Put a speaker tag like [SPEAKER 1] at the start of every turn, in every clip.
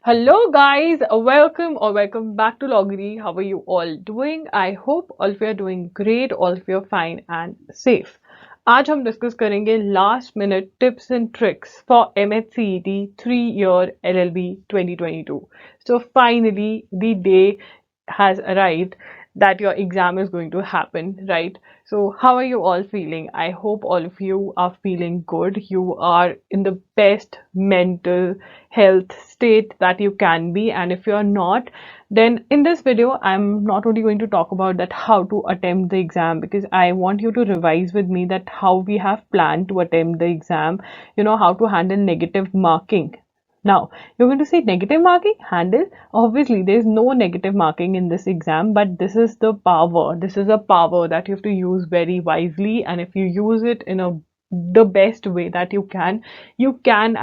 [SPEAKER 1] Hello guys, welcome back to Loggery. How are you all doing? I hope all of you are doing great, all of you are fine and safe. आज हम discuss करेंगे last minute tips and tricks for MHCET 3-year LLB 2022. So finally the day has arrived that your exam is going to happen, right? So, how are you all feeling? I hope all of you are feeling good. You are in the best mental health state that you can be. And if you're not, then in this video, I'm not only going to talk about that how to attempt the exam because I want you to revise with me that how we have planned to attempt the exam, how to handle negative marking. Now, you're going to say negative marking handle. Obviously, there's no negative marking in this exam, but this is the power. This is a power that you have to use very wisely. And if you use it in the best way that you can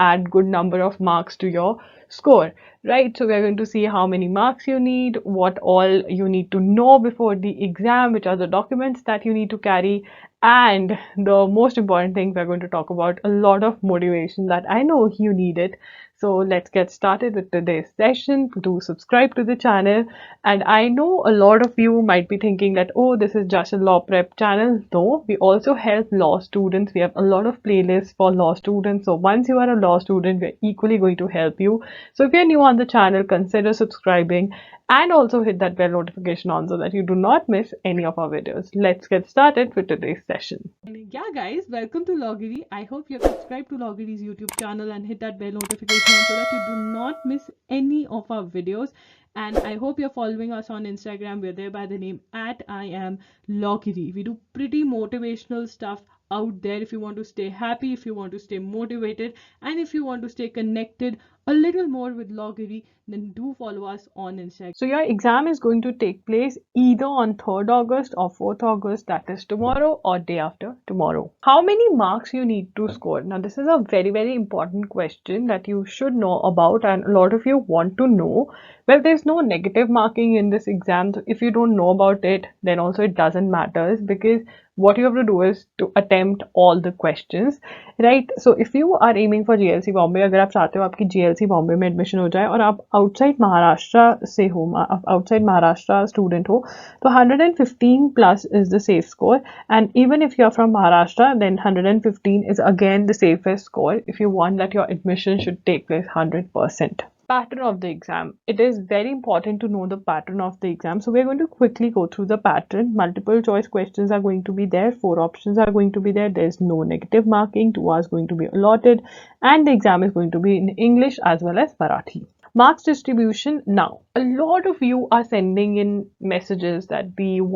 [SPEAKER 1] add good number of marks to your score, right? So we're going to see how many marks you need, what all you need to know before the exam, which are the documents that you need to carry, and the most important thing, we're going to talk about a lot of motivation that I know you need it. So let's get started with today's session. Do subscribe to the channel. And I know a lot of you might be thinking that, oh, this is just a law prep channel. No, we also help law students. We have a lot of playlists for law students. So once you are a law student, we're equally going to help you. So if you're new on the channel, consider subscribing and also hit that bell notification on so that you do not miss any of our videos. Let's get started with today's session. Yeah, guys, welcome to Loggery. I hope you have subscribed to Loggery's YouTube channel and hit that bell notification on so that you do not miss any of our videos. And I hope you're following us on Instagram. We're there by the name at I am Loggery. We do pretty motivational stuff out there if you want to stay happy, if you want to stay motivated, and if you want to stay connected a little more with Loggery, then do follow us on Instagram. So your exam is going to take place either on 3rd August or 4th August, that is tomorrow or day after tomorrow. How many marks you need to score? Now this is a very, very important question that you should know about and a lot of you want to know. Well, there's no negative marking in this exam. So if you don't know about it, then also it doesn't matter because what you have to do is to attempt all the questions, right? So if you are aiming for GLC Bombay, अगर आप चाहते हो आपकी GLC Bombay में admission हो जाए और आप आउटसाइड महाराष्ट्र से हो, आउटसाइड महाराष्ट्र स्टूडेंट हो, तो 115 plus is the safe score, and even if you are from Maharashtra, then 115 is again the safest score if you want that your admission should take place 100%. Pattern of the exam. It is very important to know the pattern of the exam. So we're going to quickly go through the pattern. Multiple choice questions are going to be there. 4 options are going to be there. There's no negative marking. 2 hours going to be allotted. And the exam is going to be in English as well as Marathi. Marks distribution. Now, a lot of you are sending in messages that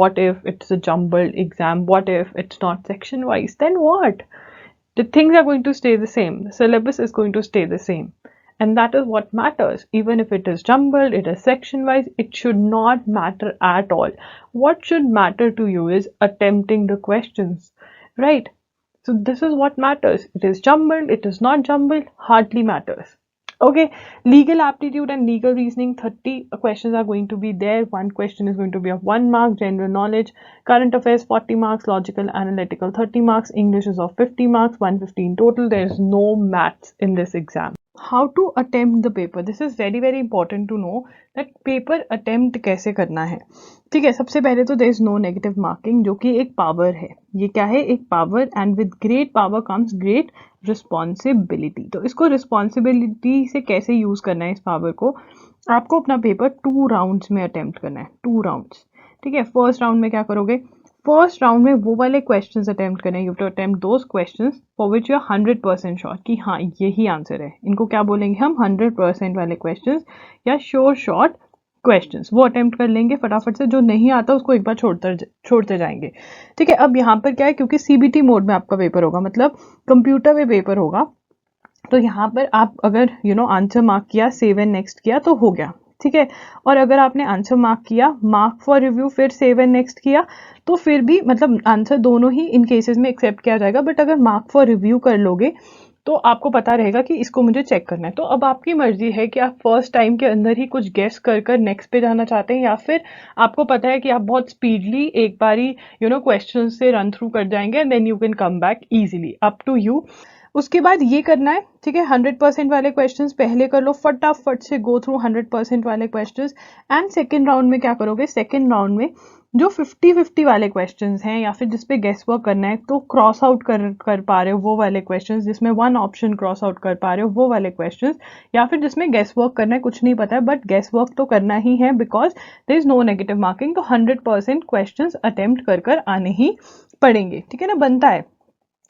[SPEAKER 1] what if it's a jumbled exam? What if it's not section wise? Then what? The things are going to stay the same. The syllabus is going to stay the same. And that is what matters. Even if it is jumbled, it is section wise, it should not matter at all. What should matter to you is attempting the questions, right? So this is what matters. It is jumbled, it is not jumbled, hardly matters. Okay, legal aptitude and legal reasoning, 30 questions are going to be there. One question is going to be of 1 mark, general knowledge, current affairs 40 marks, logical analytical 30 marks, English is of 50 marks, 115 total. There is no maths in this exam. How to attempt the paper? This is very very important to know that paper attempt कैसे करना है. ठीक है, सबसे पहले तो there is no negative marking जो कि एक पावर है. ये क्या है? एक power, and with great power comes great responsibility. तो इसको responsibility से कैसे यूज करना है इस पावर को? आपको अपना पेपर 2 राउंड्स में अटेम्प्ट करना है. 2 राउंड्स. ठीक है, फर्स्ट राउंड में क्या करोगे? फर्स्ट राउंड में वो वाले क्वेश्चंस अटेम्प्ट करने, you have to attempt those questions for which you are 100% sure कि हाँ यही आंसर है. इनको क्या बोलेंगे हम? 100% वाले क्वेश्चंस या श्योर शॉर्ट क्वेश्चंस. वो अटेम्प्ट कर लेंगे फटाफट से. जो नहीं आता उसको एक बार छोड़ते जाएंगे. ठीक है, अब यहाँ पर क्या है, क्योंकि CBT मोड में आपका पेपर होगा, मतलब कंप्यूटर में पेपर होगा, तो यहाँ पर आप अगर आंसर मार्क किया, सेव एंड नेक्स्ट किया तो हो गया. ठीक है, और अगर आपने आंसर मार्क किया, मार्क फॉर रिव्यू, फिर सेव एंड नेक्स्ट किया, तो फिर भी मतलब आंसर दोनों ही इन केसेस में एक्सेप्ट किया जाएगा. बट अगर मार्क फॉर रिव्यू कर लोगे तो आपको पता रहेगा कि इसको मुझे चेक करना है. तो अब आपकी मर्जी है कि आप फर्स्ट टाइम के अंदर ही कुछ गेस कर नेक्स्ट पे जाना चाहते हैं, या फिर आपको पता है कि आप बहुत स्पीडली एक बार ही क्वेश्चन से रन थ्रू कर जाएंगे and then you can come back easily. Up to you. उसके बाद ये करना है, ठीक है। 100% वाले क्वेश्चंस पहले कर लो, फटाफट से गो थ्रू 100% वाले क्वेश्चंस। एंड सेकेंड राउंड में क्या करोगे, सेकेंड राउंड में जो 50-50 वाले क्वेश्चंस हैं या फिर जिस पे गेस वर्क करना है, तो क्रॉस आउट कर पा रहे हो वो वाले क्वेश्चंस, जिसमें वन ऑप्शन क्रॉस आउट कर पा रहे हो वो वाले क्वेश्चंस, या फिर जिसमें गेस वर्क करना है, कुछ नहीं पता है बट गेस वर्क तो करना ही है because there is no negative marking, तो 100% क्वेश्चंस अटेम्प्ट कर आने ही पड़ेंगे, ठीक है ना, बनता है।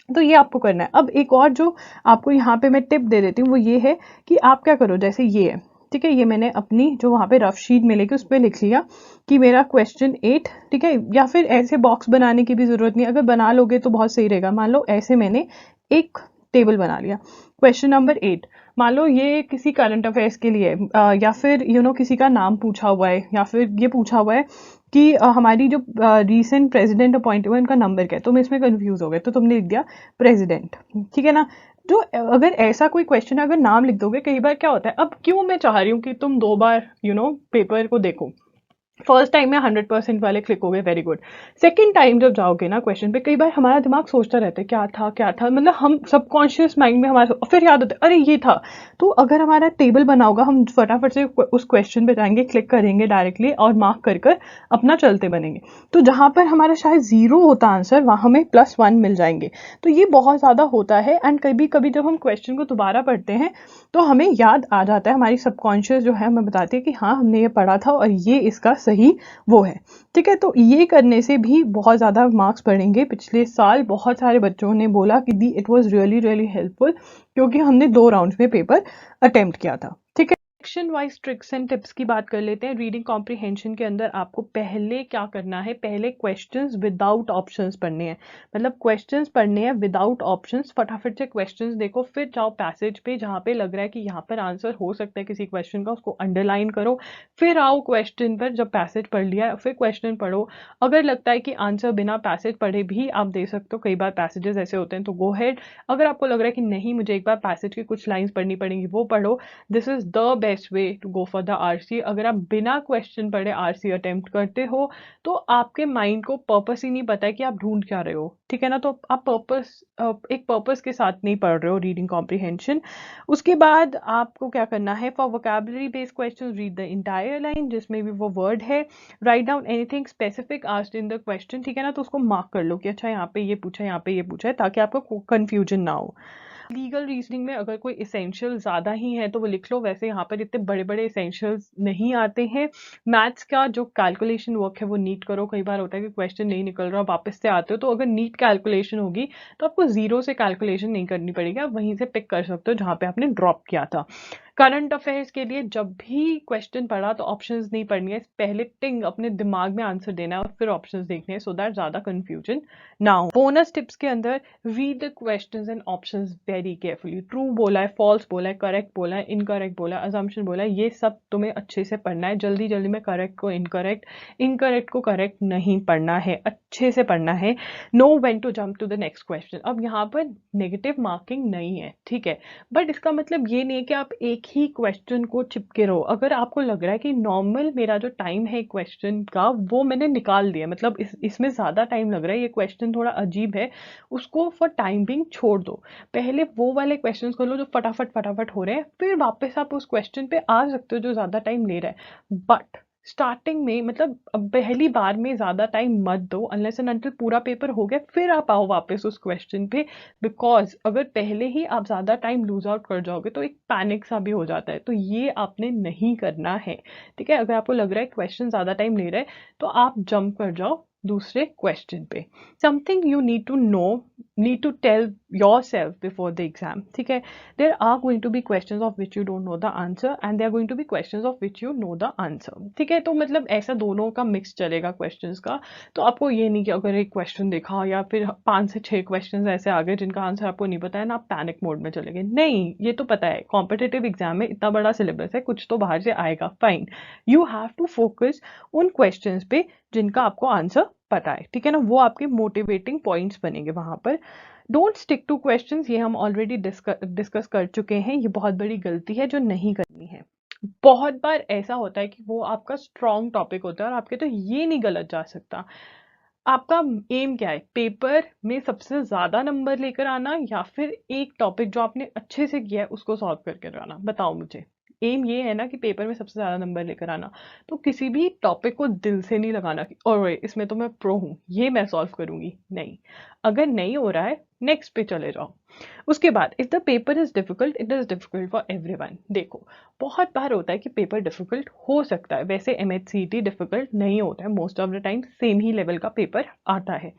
[SPEAKER 1] तो ये आपको करना है। अब एक और जो आपको यहाँ पे मैं टिप दे देती हूँ वो ये है कि आप क्या करो, जैसे ये है, ठीक है, ये मैंने अपनी जो वहाँ पे रफ शीट मिलेगी उस पर लिख लिया कि मेरा क्वेश्चन 8, ठीक है, या फिर ऐसे बॉक्स बनाने की भी जरूरत नहीं, अगर बना लोगे तो बहुत सही रहेगा। मान लो ऐसे मैंने एक टेबल बना लिया, क्वेश्चन नंबर 8, मान लो ये किसी करंट अफेयर्स के लिए या फिर किसी का नाम पूछा हुआ है, या फिर ये पूछा हुआ है कि हमारी जो रीसेंट प्रेसिडेंट अपॉइंट हुआ इनका नंबर क्या है, तुम इसमें कंफ्यूज हो गए तो तुमने लिख दिया प्रेसिडेंट, ठीक है ना। जो अगर ऐसा कोई क्वेश्चन अगर नाम लिख दोगे, कई बार क्या होता है, अब क्यों मैं चाह रही हूँ कि तुम 2 बार पेपर को देखो। फर्स्ट टाइम में 100% वाले क्लिक हो गए, वेरी गुड। सेकंड टाइम जब जाओगे ना क्वेश्चन पे, कई बार हमारा दिमाग सोचता रहता है क्या था, मतलब हम सबकॉन्शियस माइंड में हमारा फिर याद होता है अरे ये था। तो अगर हमारा टेबल बना होगा, हम फटाफट से उस क्वेश्चन पे जाएंगे, क्लिक करेंगे डायरेक्टली और मार्क कर अपना चलते बनेंगे। तो जहां पर हमारा शायद 0 होता आंसर, वहां हमें +1 मिल जाएंगे। तो ये बहुत ज्यादा होता है। एंड कभी कभी जब हम क्वेश्चन को दोबारा पढ़ते हैं तो हमें याद आ जाता है, हमारी सबकॉन्शियस जो है हमें बताती है कि हाँ हमने ये पढ़ा था और ये इसका सही वो है, ठीक है। तो ये करने से भी बहुत ज़्यादा मार्क्स बढ़ेंगे। पिछले साल बहुत सारे बच्चों ने बोला कि the it was really really helpful, क्योंकि हमने 2 राउंड्स में पेपर अटेम्प्ट किया था, ठीक है। Section wise tricks and tips की बात कर लेते हैं। रीडिंग कॉम्प्रिहेंशन के अंदर आपको पहले क्या करना है, पहले क्वेश्चंस विदाउट ऑप्शंस पढ़ने हैं, मतलब क्वेश्चंस पढ़ने हैं विदाउट ऑप्शंस। फटाफट से क्वेश्चंस देखो, फिर जाओ पैसेज पे जहाँ पे लग रहा है कि यहाँ पर आंसर हो सकता है किसी क्वेश्चन का, उसको अंडरलाइन करो। फिर आओ क्वेश्चन पर, जब पैसेज पढ़ लिया फिर क्वेश्चन पढ़ो। अगर लगता है कि आंसर बिना पैसेज पढ़े भी आप दे सकते हो, कई बार पैसेजेस ऐसे होते हैं, तो गो हेड। अगर आपको लग रहा है कि नहीं मुझे एक बार पैसेज की कुछ लाइंस पढ़नी पड़ेंगी, वो पढ़ो। This is the best way to go for the RC. अगर आप बिना क्वेश्चन पढ़े आरसी अटेम्प्ट करते हो तो आपके माइंड को पर्पस ही नहीं पता है कि आप ढूंढ क्या रहे हो, ठीक है ना। तो आप एक पर्पस के साथ नहीं पढ़ रहे हो रीडिंग कॉम्प्रिहेंशन। उसके बाद आपको क्या करना है, for vocabulary based question read the entire line, जिसमें भी वो वर्ड है। Write down anything specific asked in the question, ठीक है ना, तो उसको मार्क कर लो कि अच्छा यहाँ पे ये पूछा, यहाँ पे ये पूछा है, ताकि आपको कंफ्यूजन ना हो। लीगल रीजनिंग में अगर कोई इसेंशियल ज़्यादा ही है तो वो लिख लो, वैसे यहाँ पर इतने बड़े बड़े इसेंशियल्स नहीं आते हैं। मैथ्स का जो कैलकुलेशन वर्क है वो नीट करो। कई बार होता है कि क्वेश्चन नहीं निकल रहा, वापस से आते हो, तो अगर नीट कैलकुलेशन होगी तो आपको जीरो से कैलकुलेशन नहीं करनी पड़ेगी, आप वहीं से पिक कर सकते हो जहाँ पे आपने ड्रॉप किया था। करंट अफेयर्स के लिए जब भी क्वेश्चन पढ़ा तो ऑप्शंस नहीं पढ़नी है, पहले टिंग अपने दिमाग में आंसर देना है और फिर ऑप्शंस देखने हैं, सो दैट ज्यादा कंफ्यूजन ना हो। बोनस टिप्स के अंदर read the questions and options very carefully. True बोला है, फॉल्स बोला है, करेक्ट बोला है, इनकरेक्ट बोला है, अजम्पशन बोला है, ये सब तुम्हें अच्छे से पढ़ना है। जल्दी जल्दी में करेक्ट को इनकरेक्ट, इनकरेक्ट को करेक्ट नहीं पढ़ना है, अच्छे से पढ़ना है। Know when to jump to the next question. अब यहाँ पर नेगेटिव मार्किंग नहीं है, ठीक है, बट इसका मतलब ये नहीं है कि आप एक ही क्वेश्चन को चिपके रहो। अगर आपको लग रहा है कि नॉर्मल मेरा जो टाइम है क्वेश्चन का वो मैंने निकाल दिया, मतलब इसमें ज़्यादा टाइम लग रहा है, ये क्वेश्चन थोड़ा अजीब है, उसको फॉर टाइम बिंग छोड़ दो। पहले वो वाले क्वेश्चंस कर लो जो फटाफट फटाफट हो रहे हैं, फिर वापस आप उस क्वेश्चन पे आ सकते हो जो ज़्यादा टाइम ले रहा है। बट स्टार्टिंग में, मतलब पहली बार में ज़्यादा टाइम मत दो, अनलेस एंड अनटिल पूरा पेपर हो गया फिर आप आओ वापस उस क्वेश्चन पे। बिकॉज अगर पहले ही आप ज़्यादा टाइम लूज आउट कर जाओगे तो एक पैनिक सा भी हो जाता है, तो ये आपने नहीं करना है, ठीक है। अगर आपको लग रहा है क्वेश्चन ज़्यादा टाइम ले रहा है तो आप जंप कर जाओ दूसरे क्वेश्चन पे। Something you need to know, need to tell yourself before the exam, ठीक है। There are going to be question of which you don't know the answer and there are going to be question of which you know the answer, ठीक है। तो मतलब ऐसा दोनों का mix चलेगा क्वेश्चन का। तो आपको ये नहीं कि अगर एक क्वेश्चन देखा या फिर 5 से 6 क्वेश्चन ऐसे आ गए जिनका आंसर आपको नहीं पता है ना, आप पैनिक मोड में चले गए। नहीं, ये तो पता है कॉम्पिटिटिव एग्जाम में इतना बड़ा सिलेबस है, कुछ तो बाहर से आएगा, fine. You have to focus उन क्वेश्चन पे जिनका आपको आंसर पता है, ठीक है ना, वो आपके मोटिवेटिंग पॉइंट्स बनेंगे वहां पर। डोंट स्टिक टू क्वेश्चंस, ये हम ऑलरेडी डिस्कस कर चुके हैं, ये बहुत बड़ी गलती है जो नहीं करनी है। बहुत बार ऐसा होता है कि वो आपका स्ट्रॉन्ग टॉपिक होता है और आपके तो ये नहीं गलत जा सकता, आपका एम क्या है? पेपर में सबसे ज्यादा नंबर लेकर आना या फिर एक टॉपिक जो आपने अच्छे से किया है उसको सॉल्व करके आना? बताओ मुझे। एम ये है ना कि पेपर में सबसे ज्यादा नंबर लेकर आना। तो किसी भी टॉपिक को दिल से नहीं लगाना कि और इसमें तो मैं प्रो हूँ, ये मैं सॉल्व करूंगी, नहीं। अगर नहीं हो रहा है, नेक्स्ट पे चले जाओ। उसके बाद, if the paper is difficult, it is difficult for everyone. देखो, बहुत बार होता है कि पेपर डिफिकल्ट हो सकता है, वैसे एमएचसीटी डिफिकल्ट नहीं होता है, most of the time same he level का पेपर आता है।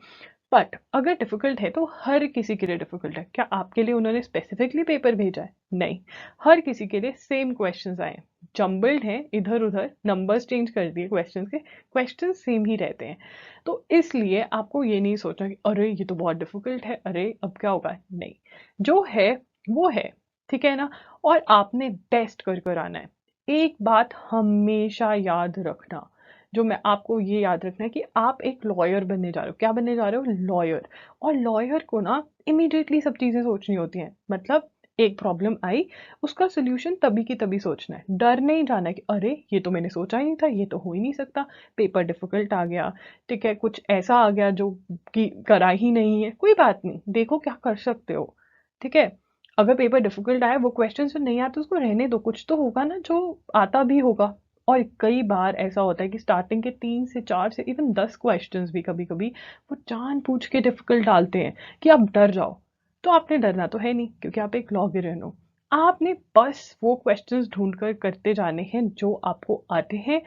[SPEAKER 1] बट अगर डिफिकल्ट है तो हर किसी के लिए डिफिकल्ट है। क्या आपके लिए उन्होंने स्पेसिफिकली पेपर भेजा है? नहीं। हर किसी के लिए सेम क्वेश्चंस आए हैं, जम्बल्ड हैं, इधर उधर नंबर्स चेंज कर दिए क्वेश्चंस के, क्वेश्चंस सेम ही रहते हैं। तो इसलिए आपको ये नहीं सोचना कि अरे ये तो बहुत डिफिकल्ट है, अरे अब क्या होगा। नहीं, जो है वो है, ठीक है ना। और आपने बेस्ट कर कर आना है। एक बात हमेशा याद रखना, जो मैं आपको ये याद रखना है कि आप एक लॉयर बनने जा रहे हो। क्या बनने जा रहे हो? लॉयर। और लॉयर को ना इमीडिएटली सब चीजें सोचनी होती हैं। मतलब एक प्रॉब्लम आई, उसका सोल्यूशन तभी की तभी सोचना है। डर नहीं जाना है कि अरे ये तो मैंने सोचा ही नहीं था, ये तो हो ही नहीं सकता, पेपर डिफिकल्ट आ गया, ठीक है, कुछ ऐसा आ गया जो कि करा ही नहीं है। कोई बात नहीं, देखो क्या कर सकते हो, ठीक है। अगर पेपर डिफिकल्ट आए, वो क्वेश्चन जो नहीं आते उसको रहने दो, कुछ तो होगा ना जो आता भी होगा। और कई बार ऐसा होता है कि स्टार्टिंग के 3 से 4 से इवन 10 क्वेश्चंस भी कभी कभी वो जानबूझ के डिफिकल्ट डालते हैं कि आप डर जाओ। तो आपने डरना तो है नहीं, क्योंकि आप एक लॉगियन हो। आपने बस वो क्वेश्चंस ढूंढ कर करते जाने हैं जो आपको आते हैं,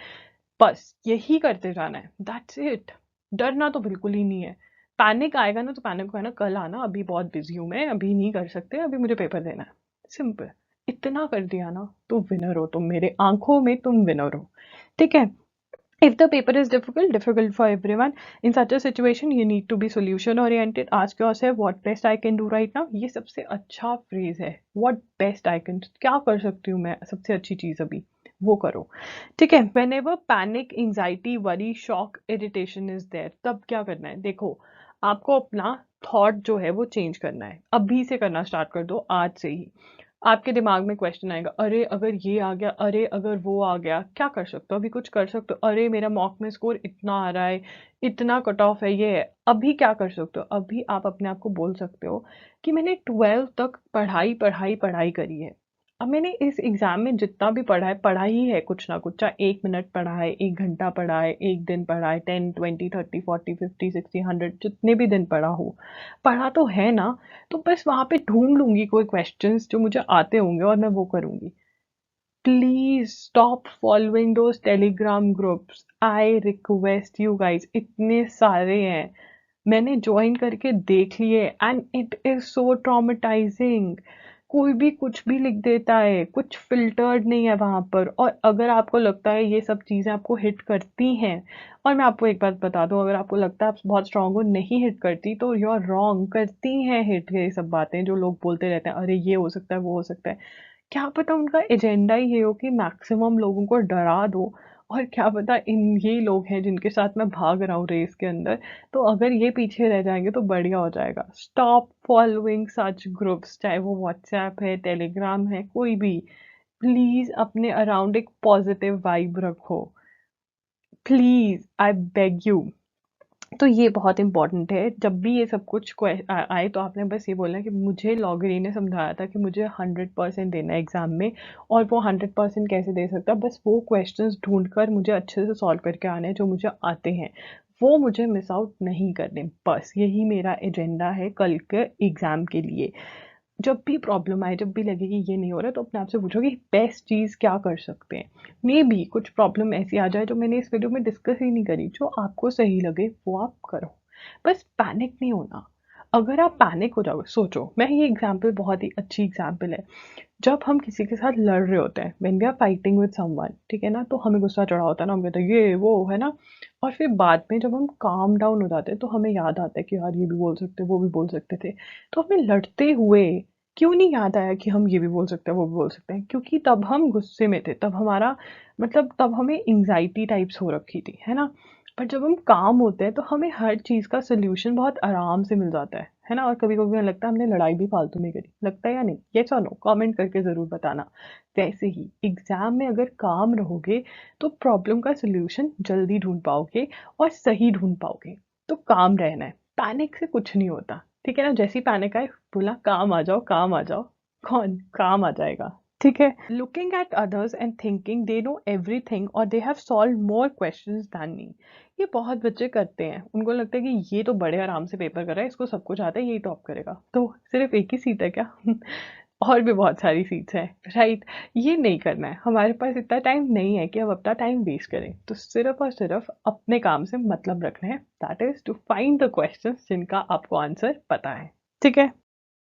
[SPEAKER 1] बस यही करते जाना है, दैट्स इट। डरना तो बिल्कुल ही नहीं है। पैनिक आएगा ना तो पैनिक को है ना कल आना, अभी बहुत बिजी हूँ मैं, अभी नहीं कर सकते, अभी मुझे पेपर देना है, सिंपल। इतना कर दिया ना तो विनर हो तुम, मेरे आंखों में तुम विनर हो, ठीक है। If the paper is difficult, difficult for everyone, in such a situation, you need to be solution oriented. Ask yourself, what best I can do right now? ये सबसे अच्छा फ्रेज है, what best I can, क्या कर सकती हूँ मैं सबसे अच्छी चीज अभी, वो करो, ठीक है। whenever panic, anxiety, worry, shock, irritation is there, तब क्या करना है? देखो, आपको अपना थॉट जो है वो चेंज करना है, अभी से करना स्टार्ट कर दो, आज से ही। आपके दिमाग में क्वेश्चन आएगा, अरे अगर ये आ गया, अरे अगर वो आ गया, क्या कर सकते हो? अभी कुछ कर सकते हो? अरे मेरा मॉक में स्कोर इतना आ रहा है, इतना कट ऑफ है, ये है, अभी क्या कर सकते हो? अभी आप अपने आप को बोल सकते हो कि मैंने 12 तक पढ़ाई पढ़ाई पढ़ाई करी है। अब मैंने इस एग्जाम में जितना भी पढ़ा है, पढ़ा ही है कुछ ना कुछ, चाहे 1 मिनट पढ़ा है, 1 घंटा पढ़ा है, एक दिन पढ़ा है, 10, 20, 30, 40, 50, 60, 100, जितने भी दिन पढ़ा हो, पढ़ा तो है ना। तो बस वहां पे ढूंढ लूंगी कोई क्वेश्चंस जो मुझे आते होंगे और मैं वो करूंगी। Please stop following those Telegram groups, I request you guys, इतने सारे हैं, मैंने ज्वाइन करके देख लिए and it is so traumatising. कोई भी कुछ भी लिख देता है, कुछ फिल्टर्ड नहीं है वहां पर। और अगर आपको लगता है ये सब चीजें आपको हिट करती हैं, और मैं आपको एक बात बता दूं, अगर आपको लगता है आप बहुत स्ट्रांग हो, नहीं हिट करती, तो यू आर रॉन्ग, करती हैं हिट ये सब बातें जो लोग बोलते रहते हैं, अरे ये हो सकता है, वो हो सकता है। क्या पता उनका एजेंडा ही ये हो कि मैक्सिमम लोगों को डरा दो। और क्या पता इन ये लोग हैं जिनके साथ मैं भाग रहा हूँ रेस के अंदर, तो अगर ये पीछे रह जाएंगे तो बढ़िया हो जाएगा। स्टॉप फॉलोइंग सच ग्रुप्स, चाहे वो व्हाट्सएप है, टेलीग्राम है, कोई भी। प्लीज अपने अराउंड एक पॉजिटिव वाइब रखो, प्लीज, आई बेग यू। तो ये बहुत इंपॉर्टेंट है, जब भी ये सब कुछ आए तो आपने बस ये बोलना है कि मुझे लॉगरी ने समझाया था कि मुझे 100% देना है एग्जाम में, और वो 100% कैसे दे सकता है? बस वो क्वेश्चंस ढूंढ कर मुझे अच्छे से सॉल्व करके आने हैं जो मुझे आते हैं, वो मुझे मिस आउट नहीं करने। बस यही मेरा एजेंडा है कल के एग्जाम के लिए। जब भी प्रॉब्लम आए, जब भी लगे कि ये नहीं हो रहा, तो अपने आप से पूछो कि बेस्ट चीज़ क्या कर सकते हैं। मे बी कुछ प्रॉब्लम ऐसी आ जाए जो मैंने इस वीडियो में डिस्कस ही नहीं करी, जो आपको सही लगे वो आप करो। बस पैनिक नहीं होना। अगर आप पैनिक हो जाओगे, सोचो, मैं ये एग्जाम्पल बहुत ही अच्छी एग्जाम्पल है। जब हम किसी के साथ लड़ रहे होते हैं, when we are fighting with someone, ठीक है ना, तो हमें गुस्सा चढ़ा होता है ना, हम कहते हैं ये वो है ना। और फिर बाद में जब हम काम डाउन हो जाते हैं तो हमें याद आता है कि यार ये भी बोल सकते, वो भी बोल सकते थे। तो हमें लड़ते हुए क्यों नहीं याद आया कि हम ये भी बोल सकते हैं, वो भी बोल सकते हैं? क्योंकि तब हम गुस्से में थे, तब हमारा मतलब तब हमें एंग्जाइटी टाइप्स हो रखी थी, है ना। पर जब हम काम होते हैं तो हमें हर चीज़ का सोल्यूशन बहुत आराम से मिल जाता है ना। और कभी कभी हमें लगता है हमने लड़ाई भी फालतू में करी, लगता है या नहीं? ये नो कमेंट करके ज़रूर बताना। वैसे ही एग्जाम में अगर काम रहोगे तो प्रॉब्लम का सोल्यूशन जल्दी ढूंढ पाओगे और सही ढूंढ पाओगे। तो काम रहना है, पैनिक से कुछ नहीं होता, ठीक है ना। जैसी पैनिक आए बोला काम आ जाओ, काम आ जाओ, कौन काम आ जाएगा, ठीक है। Looking at others and thinking they know everything और they have solve more questions than me, ये बहुत बच्चे करते हैं। उनको लगता है कि ये तो बड़े आराम से पेपर कर रहा है, इसको सब कुछ आता है, यही टॉप करेगा। तो सिर्फ एक ही सीट है क्या? और भी बहुत सारी सीट्स हैं, राइट। ये नहीं करना है, हमारे पास इतना टाइम नहीं है कि अब अपना टाइम वेस्ट करें। तो सिर्फ और सिर्फ अपने काम से मतलब रखना है, that is to find the questions जिनका आपको आंसर पता है, ठीक है।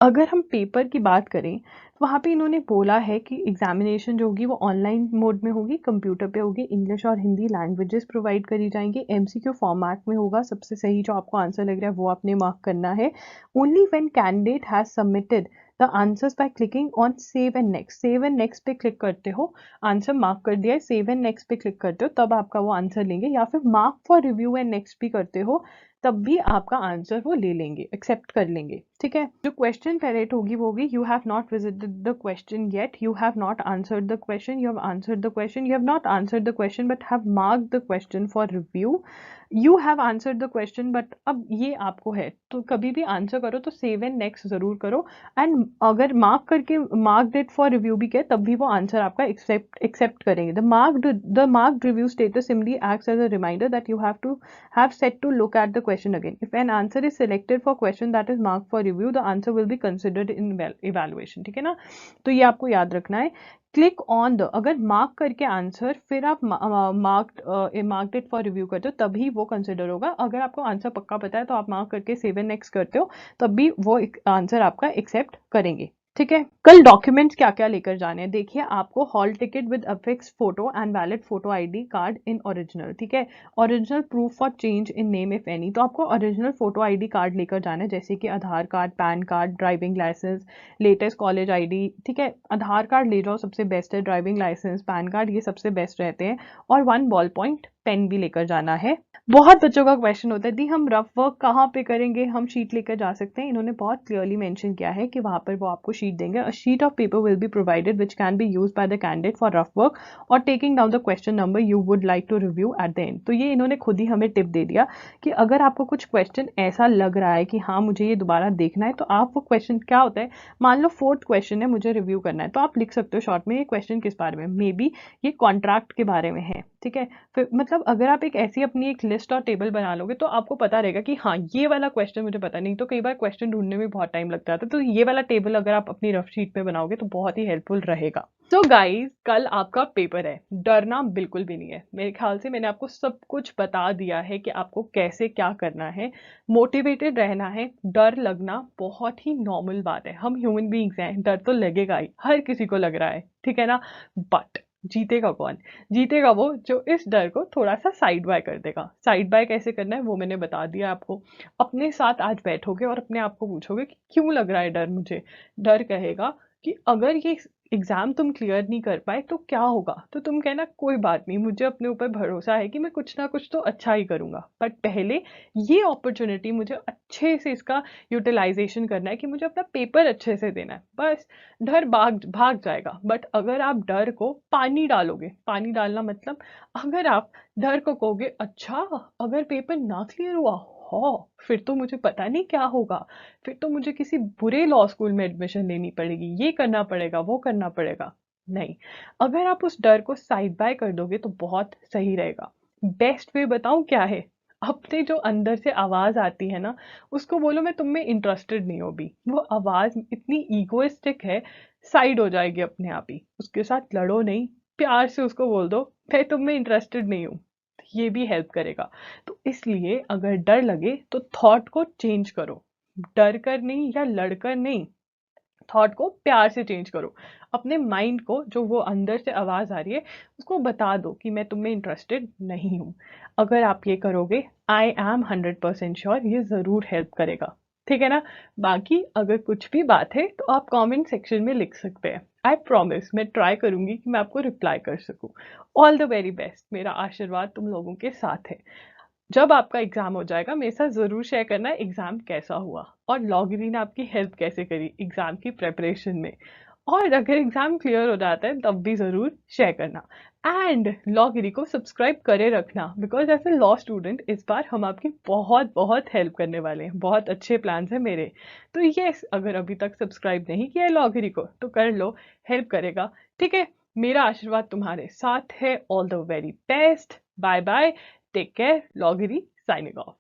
[SPEAKER 1] अगर हम पेपर की बात करें तो वहाँ पे इन्होंने बोला है कि एग्जामिनेशन जो होगी वो ऑनलाइन मोड में होगी, कंप्यूटर पे होगी, इंग्लिश और हिंदी लैंग्वेजेस प्रोवाइड करी जाएंगे, एमसीक्यू फॉर्मेट में होगा, सबसे सही जो आपको आंसर लग रहा है वो आपने मार्क करना है। Only when candidate has submitted the answers by clicking on save and next, save and next पे क्लिक करते हो, आंसर मार्क कर दिया है, सेव एंड नेक्स्ट पे क्लिक करते हो तब आपका वो आंसर लेंगे, या फिर mark for review and next भी करते हो तब भी आपका आंसर वो ले लेंगे, एक्सेप्ट कर लेंगे, ठीक है। जो क्वेश्चन पैरेट होगी वो होगी, you have not visited the question yet, you have not answered the question, you have answered the question, you have not answered the question but have marked the question for review, you have answered the question but, अब ये आपको है तो कभी भी answer करो तो save and next जरूर करो। एंड अगर मार्क करके मार्क डेट फॉर रिव्यू भी किया तब भी वो आंसर आपका एक्सेप्ट करेंगे। The marked review status simply acts as a reminder that you have to have set to look at the question again. If an answer is selected for question that is marked for review, the answer will be considered in evaluation, ठीक है ना। तो ये आपको याद रखना है। Click on the, अगर मार्क करके आंसर फिर आप मार्क्ड इट फॉर रिव्यू करते हो तभी वो कंसिडर होगा। अगर आपको आंसर पक्का पता है तो आप मार्क करके सेव एंड नेक्स्ट करते हो तब भी वो आंसर आपका एक्सेप्ट करेंगे, ठीक है। कल डॉक्यूमेंट्स क्या क्या लेकर जाने हैं, देखिए आपको hall ticket with affix photo and valid photo ID card in original, ठीक है। Original proof for change in name if any, तो आपको ओरिजिनल फोटो आईडी कार्ड लेकर जाना है, जैसे कि Aadhaar card, PAN card, driving licence, latest college ID, ठीक है। आधार कार्ड ले जाओ, सबसे बेस्ट है, ड्राइविंग लाइसेंस, पैन कार्ड, ये सबसे बेस्ट रहते हैं। और 1 बॉल पॉइंट पेन भी लेकर जाना है। बहुत बच्चों का क्वेश्चन होता है दी हम रफ वर्क कहाँ पे करेंगे, हम शीट लेकर जा सकते हैं। इन्होंने बहुत क्लियरली मेंशन किया है कि वहां पर वो आपको शीट देंगे, a sheet of paper will be provided which can be used by the candidate for rough work और taking down the question number you would like to review at the end. तो ये इन्होंने खुद ही हमें tip दे दिया कि अगर आपको कुछ क्वेश्चन ऐसा लग रहा है कि हाँ मुझे ये दोबारा देखना है, तो आप वो क्वेश्चन, क्या होता है मान लो 4th क्वेश्चन है मुझे रिव्यू करना है, तो आप लिख सकते हो शॉर्ट में ये क्वेश्चन किस बारे में, मे बी ये कॉन्ट्रैक्ट के बारे में है, ठीक है। फिर मतलब अगर आप एक ऐसी अपनी एक लिस्ट और टेबल बना लोगे तो आपको पता रहेगा कि हाँ ये वाला क्वेश्चन मुझे पता नहीं, तो कई बार क्वेश्चन ढूंढने में बहुत टाइम लग जाता है, तो ये वाला टेबल अगर आप अपनी रफ शीट पे बनाओगे तो बहुत ही हेल्पफुल रहेगा। तो गाइस कल आपका पेपर है, डरना बिल्कुल भी नहीं है। मेरे ख्याल से मैंने आपको सब कुछ बता दिया है कि आपको कैसे क्या करना है, मोटिवेटेड रहना है। डर लगना बहुत ही नॉर्मल बात है, हम ह्यूमन बीइंग्स हैं, डर तो लगेगा ही, हर किसी को लग रहा है, ठीक है ना। बट जीतेगा कौन? जीतेगा वो जो इस डर को थोड़ा सा साइड बाय कर देगा। साइड बाय कैसे करना है वो मैंने बता दिया आपको। अपने साथ आज बैठोगे और अपने आप को पूछोगे कि क्यों लग रहा है डर मुझे। डर कहेगा कि अगर ये एग्जाम तुम क्लियर नहीं कर पाए तो क्या होगा, तो तुम कहना कोई बात नहीं, मुझे अपने ऊपर भरोसा है कि मैं कुछ ना कुछ तो अच्छा ही करूंगा, बट पहले ये अपॉर्चुनिटी मुझे अच्छे से इसका यूटिलाइजेशन करना है कि मुझे अपना पेपर अच्छे से देना है, बस डर भाग भाग जाएगा। बट अगर आप डर को पानी डालोगे, पानी डालना मतलब अगर आप डर को कहोगे अच्छा अगर पेपर ना क्लियर हुआ हो फिर तो मुझे पता नहीं क्या होगा, फिर तो मुझे किसी बुरे लॉ स्कूल में एडमिशन लेनी पड़ेगी, ये करना पड़ेगा, वो करना पड़ेगा, नहीं। अगर आप उस डर को साइड बाय कर दोगे तो बहुत सही रहेगा। बेस्ट वे बताऊं क्या है? अपने जो अंदर से आवाज आती है ना, उसको बोलो मैं तुम में इंटरेस्टेड नहीं हूँ भी। वो आवाज इतनी ईगोइस्टिक है, साइड हो जाएगी अपने आप ही। उसके साथ लड़ो नहीं, प्यार से उसको बोल दो मैं तुम में इंटरेस्टेड नहीं हूँ, ये भी हेल्प करेगा। तो इसलिए अगर डर लगे तो थॉट को चेंज करो, डर कर नहीं या लड़कर नहीं, थॉट को प्यार से चेंज करो। अपने माइंड को जो वो अंदर से आवाज आ रही है उसको बता दो कि मैं तुम्हें इंटरेस्टेड नहीं हूँ। अगर आप ये करोगे आई एम 100% श्योर ये जरूर हेल्प करेगा, ठीक है ना। बाकी अगर कुछ भी बात है तो आप कमेंट सेक्शन में लिख सकते हैं। आई प्रॉमिस मैं ट्राई करूंगी कि मैं आपको रिप्लाई कर सकूं। ऑल द वेरी बेस्ट, मेरा आशीर्वाद तुम लोगों के साथ है। जब आपका एग्जाम हो जाएगा मेरे साथ जरूर शेयर करना है एग्जाम कैसा हुआ और लॉगरी ने आपकी हेल्प कैसे करी एग्जाम की प्रेपरेशन में। और अगर एग्जाम क्लियर हो जाता है तब भी ज़रूर शेयर करना। एंड लॉगिरी को सब्सक्राइब करे रखना, because as a law student इस बार हम आपकी बहुत बहुत हेल्प करने वाले हैं, बहुत अच्छे प्लान्स हैं मेरे। तो यस, अगर अभी तक सब्सक्राइब नहीं किया है लॉगिरी को तो कर लो, हेल्प करेगा। ठीक है, मेरा आशीर्वाद तुम्हारे साथ है। All the very best, bye bye, take care, लॉगिरी साइनिंग ऑफ।